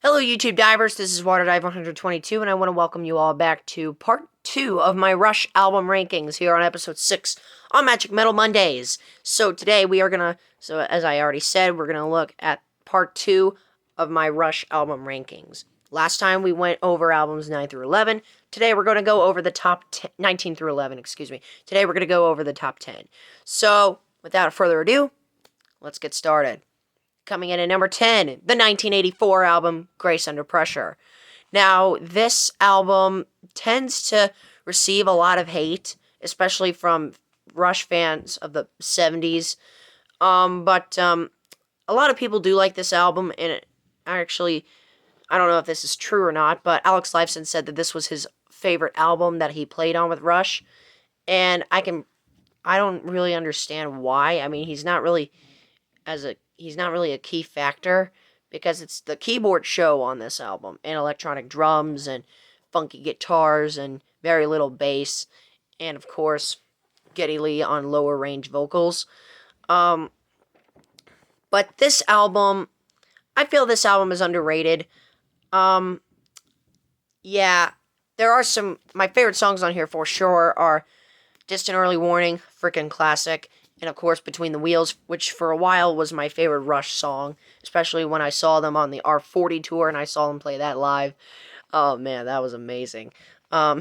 Hello, YouTube divers. This is WaterDive122, and I want to welcome you all back to part 2 of my Rush album rankings here on episode 6 on Magic Metal Mondays. So today we are gonna, as I already said, we're gonna look at part 2 of my Rush album rankings. Last time we went over albums 9 through 11. Today we're gonna go over the top 10, 19 through 11. Excuse me. Today we're gonna go over the top 10. So without further ado, let's get started. Coming in at number 10, the 1984 album, Grace Under Pressure. Now, this album tends to receive a lot of hate, especially from Rush fans of the 70s. But a lot of people do like this album, and I don't know if this is true or not, but Alex Lifeson said that this was his favorite album that he played on with Rush. And I don't really understand why. I mean, he's not really a key factor because it's the keyboard show on this album, and electronic drums and funky guitars and very little bass, and of course Geddy Lee on lower range vocals. But this album, I feel this album is underrated. Yeah, there are my favorite songs on here for sure are Distant Early Warning, frickin' classic. And of course, Between the Wheels, which for a while was my favorite Rush song, especially when I saw them on the R40 tour and I saw them play that live. Oh man, that was amazing. I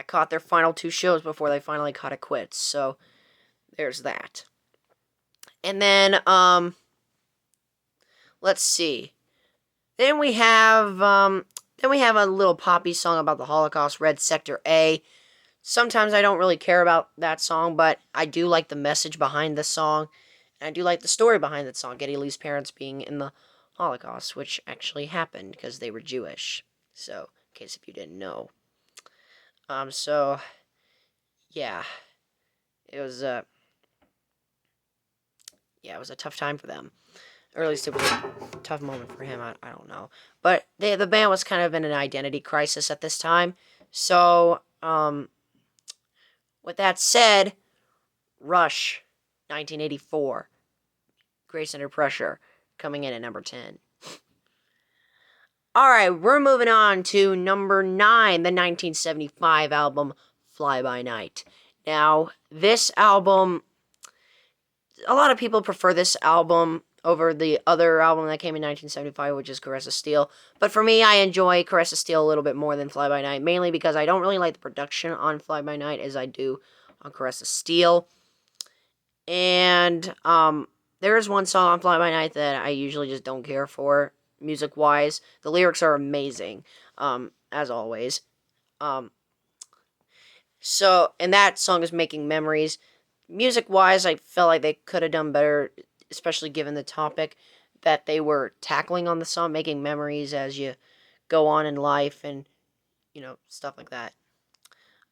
caught their final 2 shows before they finally caught it quits, so there's that. And then, let's see. Then we have a little poppy song about the Holocaust, Red Sector A. Sometimes I don't really care about that song, but I do like the message behind the song. And I do like the story behind that song, Geddy Lee's parents being in the Holocaust, which actually happened because they were Jewish. So, in case if you didn't know. Yeah. It was a tough time for them. Or at least it was a tough moment for him, I don't know. But the band was kind of in an identity crisis at this time. So, with that said, Rush, 1984, Grace Under Pressure, coming in at number 10. Alright, we're moving on to number 9, the 1975 album, Fly By Night. Now, this album, a lot of people prefer this album over the other album that came in 1975, which is Caress of Steel. But for me, I enjoy Caress of Steel a little bit more than Fly By Night, mainly because I don't really like the production on Fly By Night as I do on Caress of Steel. And there is one song on Fly By Night that I usually just don't care for, music-wise. The lyrics are amazing, as always. And that song is Making Memories. Music-wise, I felt like they could have done better, especially given the topic that they were tackling on the song, making memories as you go on in life and, stuff like that.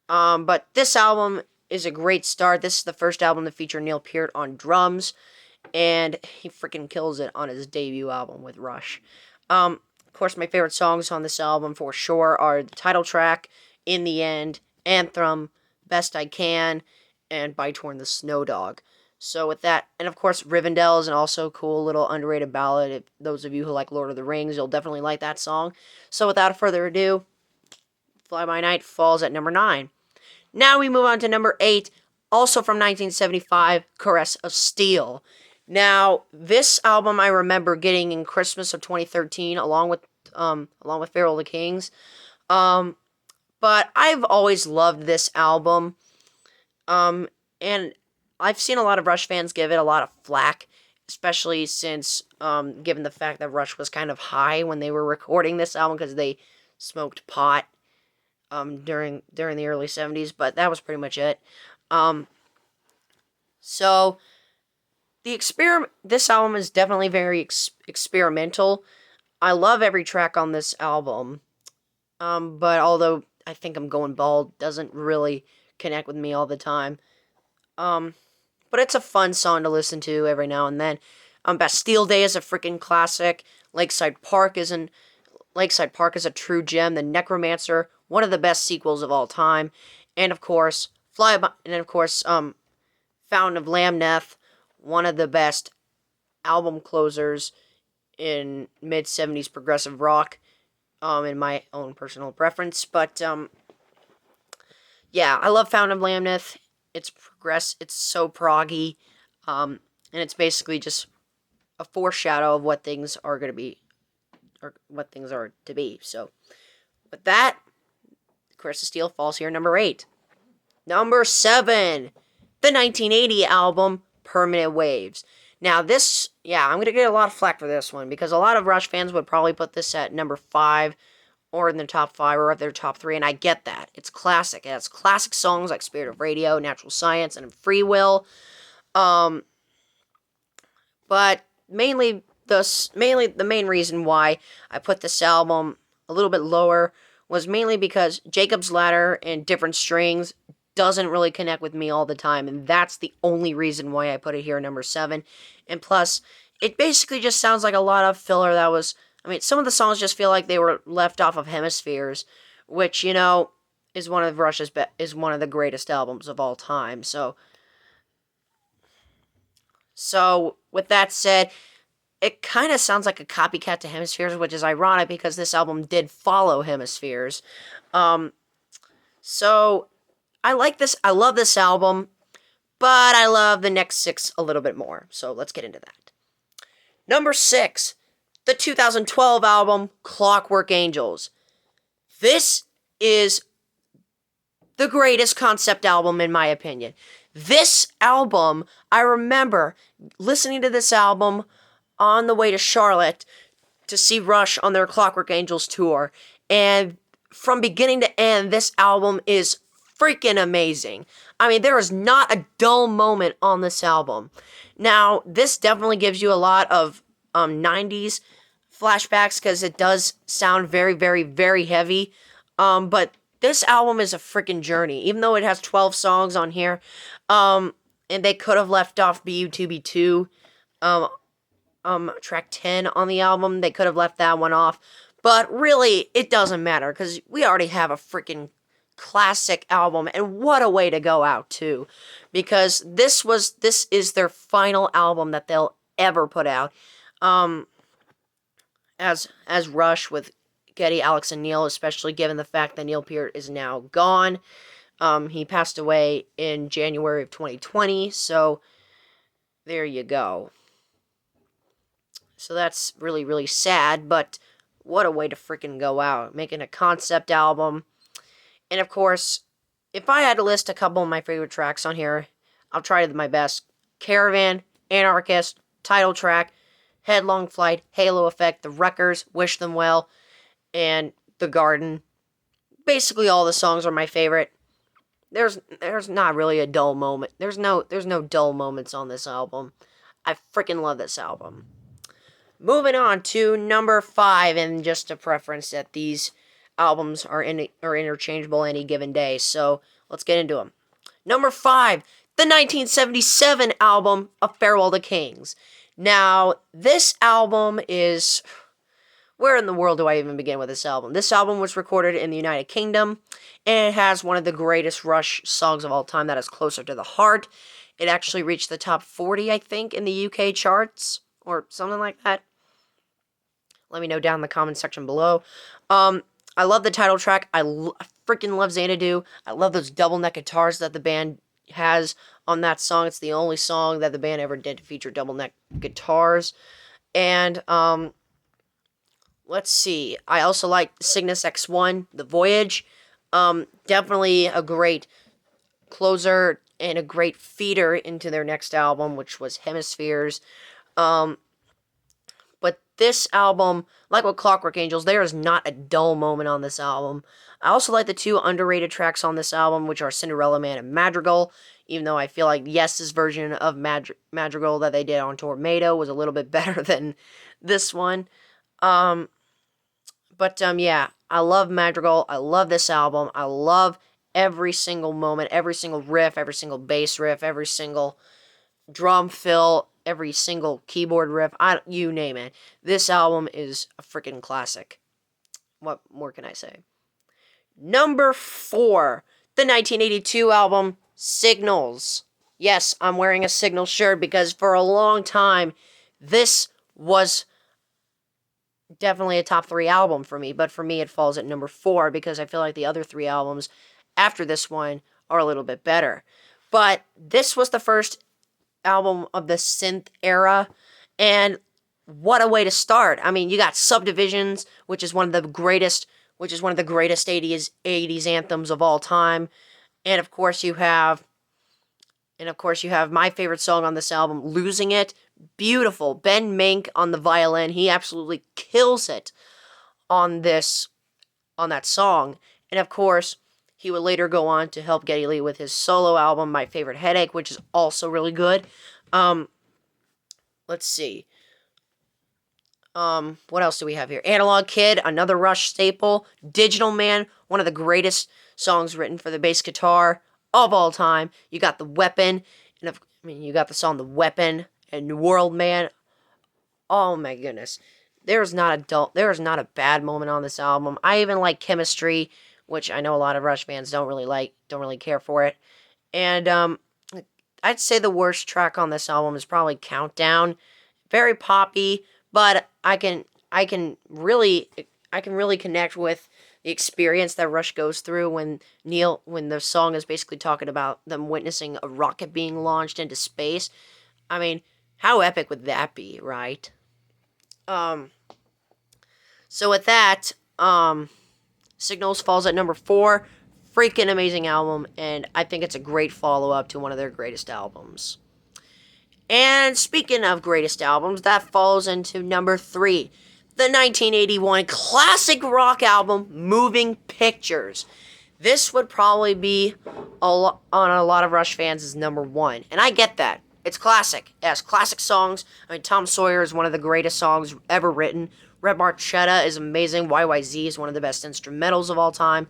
But this album is a great start. This is the first album to feature Neil Peart on drums, and he freaking kills it on his debut album with Rush. Of course, my favorite songs on this album for sure are the title track, In the End, Anthem, Best I Can, and By Torn the Snow Dog. So with that, and of course, Rivendell is an also cool little underrated ballad. If those of you who like Lord of the Rings, you'll definitely like that song. So without further ado, Fly By Night falls at number 9. Now we move on to number 8, also from 1975, Caress of Steel. Now, this album I remember getting in Christmas of 2013, along with Farewell to Kings. But I've always loved this album. And I've seen a lot of Rush fans give it a lot of flack, especially since, given the fact that Rush was kind of high when they were recording this album because they smoked pot, during the early 70s, but that was pretty much it. So, this album is definitely very experimental. I love every track on this album, but although I Think I'm Going Bald doesn't really connect with me all the time. But it's a fun song to listen to every now and then. Bastille Day is a freaking classic. Lakeside Park is a true gem. The Necromancer, one of the best sequels of all time. And of course, Fountain of Lamneth, one of the best album closers in mid-70s progressive rock, in my own personal preference. But, yeah, I love Fountain of Lamneth. It's so proggy, and it's basically just a foreshadow of what things are going to be, or what things are to be. So, with that, Chris of Steel falls here, number 8. Number 7, the 1980 album, Permanent Waves. Now this, I'm going to get a lot of flack for this one, because a lot of Rush fans would probably put this at number 5, or in their top 5, or at their top 3, and I get that. It's classic. It has classic songs like Spirit of Radio, Natural Science, and Free Will. But mainly the main reason why I put this album a little bit lower was mainly because Jacob's Ladder and Different Strings doesn't really connect with me all the time, and that's the only reason why I put it here at number 7. And plus, it basically just sounds like a lot of filler that was... some of the songs just feel like they were left off of Hemispheres, which, is one of Rush's is one of the greatest albums of all time. So with that said, it kind of sounds like a copycat to Hemispheres, which is ironic because this album did follow Hemispheres. So I like this. I love this album, but I love the next 6 a little bit more. So let's get into that. Number 6, the 2012 album, Clockwork Angels. This is the greatest concept album in my opinion. This album, I remember listening to this album on the way to Charlotte to see Rush on their Clockwork Angels tour. And from beginning to end, this album is freaking amazing. There is not a dull moment on this album. Now, this definitely gives you a lot of 90s flashbacks because it does sound very, very, very heavy. But this album is a freaking journey, even though it has 12 songs on here. And they could have left off BU2B2, track 10 on the album. They could have left that one off. But really, it doesn't matter because we already have a freaking classic album, and what a way to go out too, because this is their final album that they'll ever put out, as Rush, with Geddy, Alex, and Neil, especially given the fact that Neil Peart is now gone. He passed away in January of 2020, so there you go. So that's really, really sad, but what a way to freaking go out, making a concept album. And of course, if I had to list a couple of my favorite tracks on here, I'll try my best. Caravan, Anarchist, Title Track, Headlong Flight, Halo Effect, The Wreckers, Wish Them Well, and The Garden. Basically all the songs are my favorite. There's not really a dull moment. There's no dull moments on this album. I freaking love this album. Moving on to number 5, and just a preference that these albums are interchangeable any given day, so let's get into them. Number 5, the 1977 album, A Farewell to Kings. Now, this album is... Where in the world do I even begin with this album? This album was recorded in the United Kingdom, and it has one of the greatest Rush songs of all time that is Closer to the Heart. It actually reached the top 40, I think, in the UK charts, or something like that. Let me know down in the comment section below. I love the title track. I freaking love Xanadu. I love those double neck guitars that the band has on that song. It's the only song that the band ever did to feature double neck guitars. And let's see. I also like Cygnus X1, The Voyage. Definitely a great closer and a great feeder into their next album, which was Hemispheres. But this album, like with Clockwork Angels, there is not a dull moment on this album. I also like the 2 underrated tracks on this album, which are Cinderella Man and Madrigal, even though I feel like Yes's version of Madrigal that they did on Tornado was a little bit better than this one. Yeah, I love Madrigal. I love this album. I love every single moment, every single riff, every single bass riff, every single drum fill, every single keyboard riff, you name it. This album is a freaking classic. What more can I say? Number 4, the 1982 album, Signals. Yes, I'm wearing a Signals shirt because for a long time, this was definitely a top 3 album for me, but for me it falls at number 4 because I feel like the other 3 albums after this one are a little bit better. But this was the first album of the synth era, and what a way to start. I mean, you got Subdivisions, which is one of the greatest 80s anthems of all time. And of course you have my favorite song on this album, Losing It. Beautiful. Ben Mink on the violin. He absolutely kills it on that song. And of course, he would later go on to help Geddy Lee with his solo album, My Favorite Headache, which is also really good. Let's see. What else do we have here? Analog Kid, another Rush staple. Digital Man, one of the greatest songs written for the bass guitar of all time. You got The Weapon, and you got the song The Weapon and New World Man. Oh my goodness. There is not a bad moment on this album. I even like Chemistry, which I know a lot of Rush fans don't really care for it. And I'd say the worst track on this album is probably Countdown. Very poppy, but I can really connect with the experience that Rush goes through when the song is basically talking about them witnessing a rocket being launched into space. I mean, how epic would that be, right? So with that, Signals falls at number 4. Freaking amazing album, and I think it's a great follow-up to one of their greatest albums. And speaking of greatest albums, that falls into number 3. The 1981 classic rock album, Moving Pictures. This would probably be on a lot of Rush fans' number 1. And I get that. It's classic. It has classic songs. I mean, Tom Sawyer is one of the greatest songs ever written. Red Marchetta is amazing. YYZ is one of the best instrumentals of all time.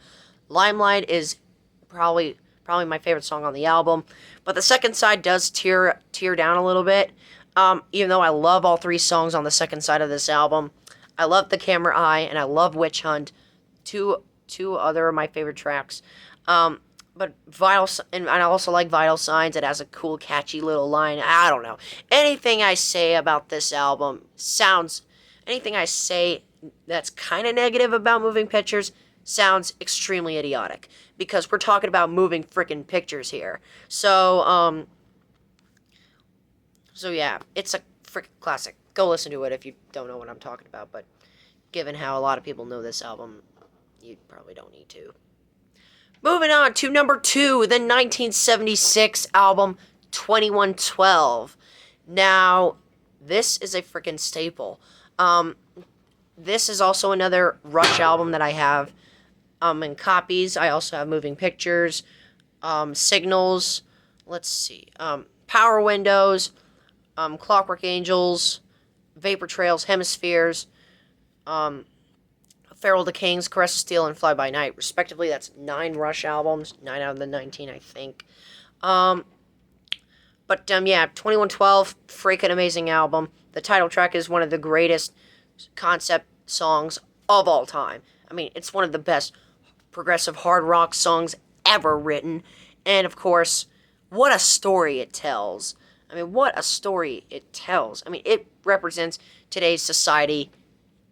Limelight is probably my favorite song on the album. But the second side does tear down a little bit. Even though I love all 3 songs on the second side of this album. I love The Camera Eye and I love Witch Hunt. Two other of my favorite tracks. But and I also like Vital Signs. It has a cool, catchy little line. I don't know. Anything I say about this album anything I say that's kind of negative about Moving Pictures sounds extremely idiotic. Because we're talking about moving freaking pictures here. So yeah, it's a freaking classic. Go listen to it if you don't know what I'm talking about. But given how a lot of people know this album, you probably don't need to. Moving on to number 2, the 1976 album 2112. Now, this is a freaking staple. This is also another Rush album that I have in copies. I also have Moving Pictures, Signals, let's see, Power Windows, Clockwork Angels, Vapor Trails, Hemispheres, Farewell to Kings, Caress of Steel, and Fly By Night, respectively. That's 9 Rush albums, 9 out of the 19, I think. Yeah, 2112, freaking amazing album. The title track is one of the greatest concept songs of all time. I mean, it's one of the best progressive hard rock songs ever written. And, of course, what a story it tells. I mean, it represents today's society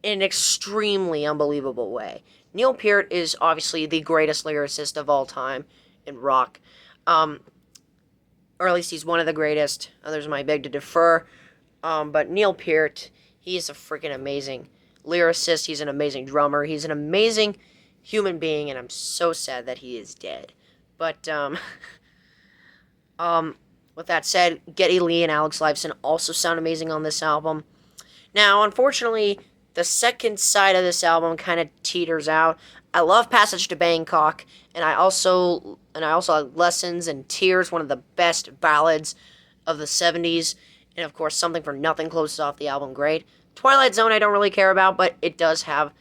in an extremely unbelievable way. Neil Peart is obviously the greatest lyricist of all time in rock. Or at least he's one of the greatest. Others might beg to differ. But Neil Peart, he is a freaking amazing lyricist. He's an amazing drummer. He's an amazing human being, and I'm so sad that he is dead. But, with that said, Geddy Lee and Alex Lifeson also sound amazing on this album. Now, unfortunately, the second side of this album kind of teeters out. I love Passage to Bangkok, and I also like Lessons and Tears, one of the best ballads of the 70s. And of course, Something for Nothing closes off the album great. Twilight Zone I don't really care about, but I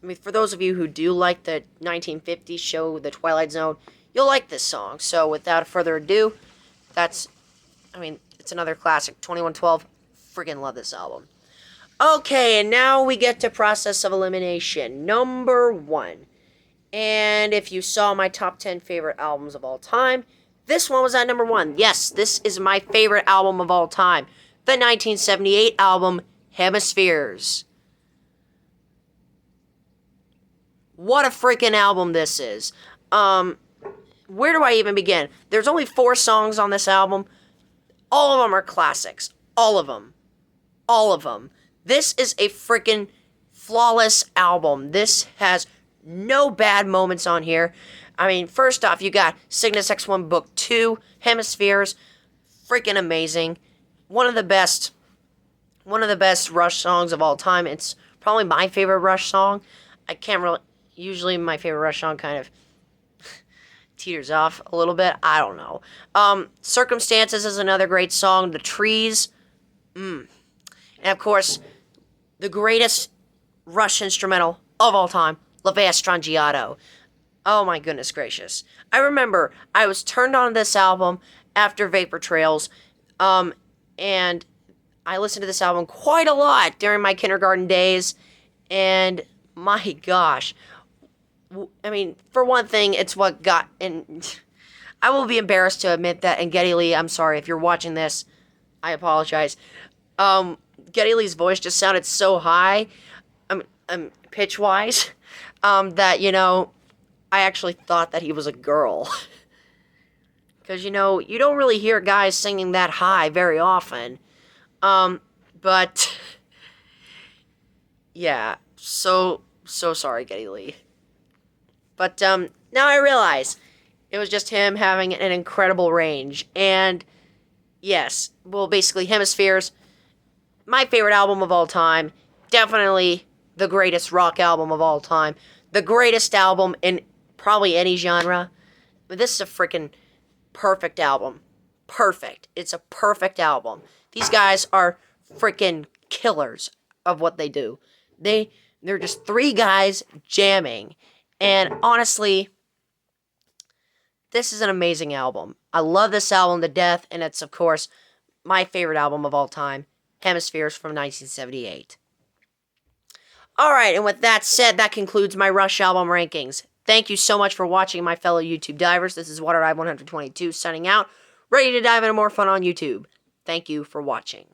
mean, for those of you who do like the 1950s show, The Twilight Zone, you'll like this song. So without further ado, it's another classic, 2112. Freaking love this album. Okay, and now we get to Process of Elimination, number 1. And if you saw my top 10 favorite albums of all time, this one was at number 1. Yes, this is my favorite album of all time. The 1978 album, Hemispheres. what a freaking album this is. Where do I even begin? There's only 4 songs on this album. All of them are classics. All of them. All of them. This is a freaking flawless album. This has no bad moments on here. I mean, first off, you got Cygnus X1 Book 2, Hemispheres. Freaking amazing. One of the best Rush songs of all time. It's probably my favorite Rush song. I can't really... Usually my favorite Rush song kind of teeters off a little bit. I don't know. Circumstances is another great song. The Trees. And of course, the greatest Rush instrumental of all time, Levestrangiato. Oh my goodness gracious. I remember I was turned on to this album after Vapor Trails, and I listened to this album quite a lot during my kindergarten days, and my gosh. I mean, for one thing, it's what got... And I will be embarrassed to admit that, and Geddy Lee, I'm sorry, if you're watching this, I apologize. Geddy Lee's voice just sounded so high, pitch-wise, that, you know, I actually thought that he was a girl. Because, you know, you don't really hear guys singing that high very often. But, yeah, so sorry, Geddy Lee. But, now I realize it was just him having an incredible range. And, yes, well, basically, Hemispheres, my favorite album of all time. Definitely the greatest rock album of all time. The greatest album in probably any genre. But this is a freaking perfect album. Perfect. It's a perfect album. These guys are freaking killers of what they do. They're just 3 guys jamming. And honestly, this is an amazing album. I love this album to death, and it's, of course, my favorite album of all time, Hemispheres from 1978. Alright, and with that said, that concludes my Rush album rankings. Thank you so much for watching, my fellow YouTube divers. This is WaterDive122 signing out, ready to dive into more fun on YouTube. Thank you for watching.